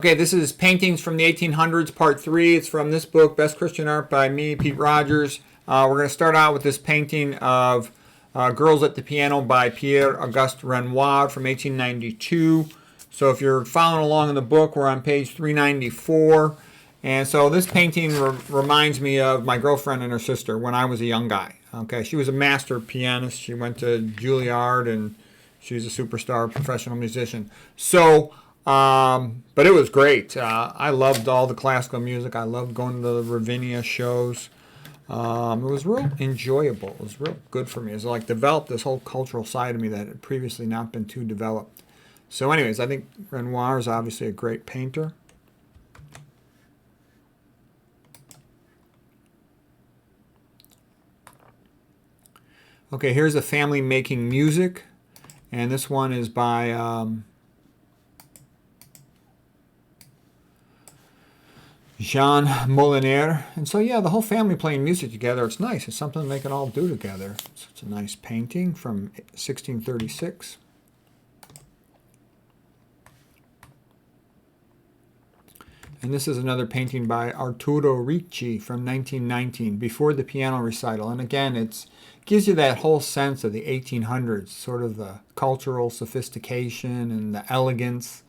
Okay, this is Paintings from the 1800s, Part 3. It's from this book, Best Christian Art by me, Pete Rogers. We're going to start out with this painting of Girls at the Piano by Pierre-Auguste Renoir from 1892. So if you're following along in the book, we're on page 394. And so this painting reminds me of my girlfriend and her sister when I was a young guy. Okay, she was a master pianist. She went to Juilliard and she's a superstar professional musician. So but it was great. I loved all the classical music. I loved going to the Ravinia shows. It was real enjoyable. It was real good for me. It was like developed this whole cultural side of me that had previously not been too developed. So anyways, I think Renoir is obviously a great painter. Okay, here's a family making music. And this one is by Jean Moliner. And so, yeah, the whole family playing music together, it's nice. It's something they can all do together. So it's a nice painting from 1636. And this is another painting by Arturo Ricci from 1919, before the piano recital. And again, it gives you that whole sense of the 1800s, sort of the cultural sophistication and the elegance.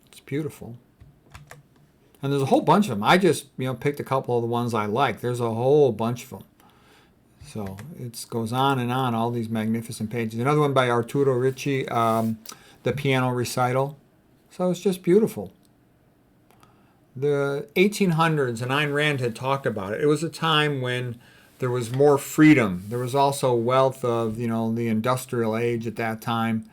It's beautiful. And there's a whole bunch of them. I just, picked a couple of the ones I like. There's a whole bunch of them. So it goes on and on, all these magnificent pages. Another one by Arturo Ricci, the piano recital. So it's just beautiful. The 1800s, and Ayn Rand had talked about it. It was a time when there was more freedom. There was also wealth of, the industrial age at that time.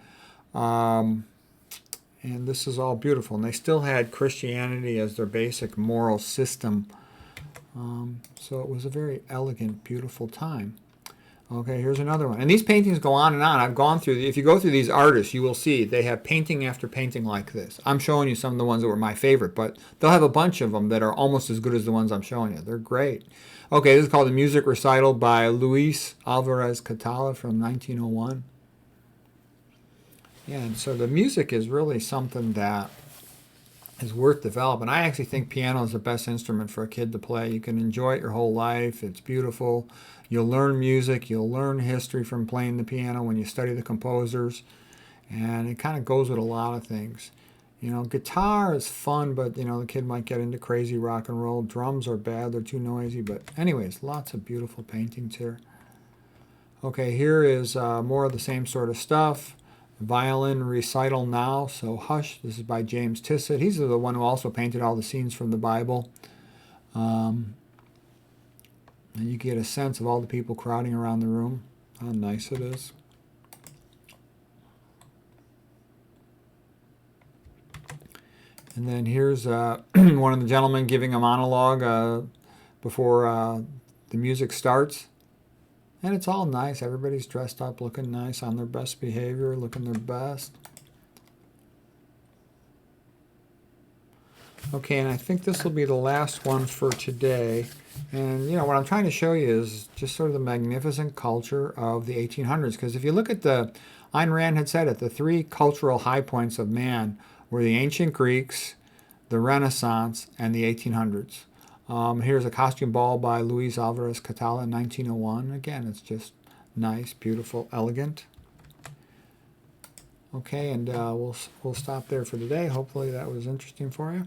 And this is all beautiful. And they still had Christianity as their basic moral system. So it was a very elegant, beautiful time. Okay, here's another one. And these paintings go on and on. I've gone through, if you go through these artists, you will see they have painting after painting like this. I'm showing you some of the ones that were my favorite, but they'll have a bunch of them that are almost as good as the ones I'm showing you. They're great. Okay, this is called The Music Recital by Luis Alvarez Catala from 1901. Yeah, and so the music is really something that is worth developing. I actually think piano is the best instrument for a kid to play. You can enjoy it your whole life. It's beautiful. You'll learn music. You'll learn history from playing the piano when you study the composers. And it kind of goes with a lot of things. Guitar is fun, but, the kid might get into crazy rock and roll. Drums are bad. They're too noisy. But anyways, lots of beautiful paintings here. Okay, here is more of the same sort of stuff. Violin Recital Now, so Hush. This is by James Tissot. He's the one who also painted all the scenes from the Bible. And you get a sense of all the people crowding around the room. How nice it is. And then here's one of the gentlemen giving a monologue before the music starts. And it's all nice. Everybody's dressed up, looking nice, on their best behavior, looking their best. Okay, and I think this will be the last one for today. And, what I'm trying to show you is just sort of the magnificent culture of the 1800s. Because if you look at Ayn Rand had said it, the three cultural high points of man were the ancient Greeks, the Renaissance, and the 1800s. Here's a costume ball by Luis Alvarez Catala in 1901. Again, it's just nice, beautiful, elegant. Okay, and we'll stop there for today. Hopefully that was interesting for you.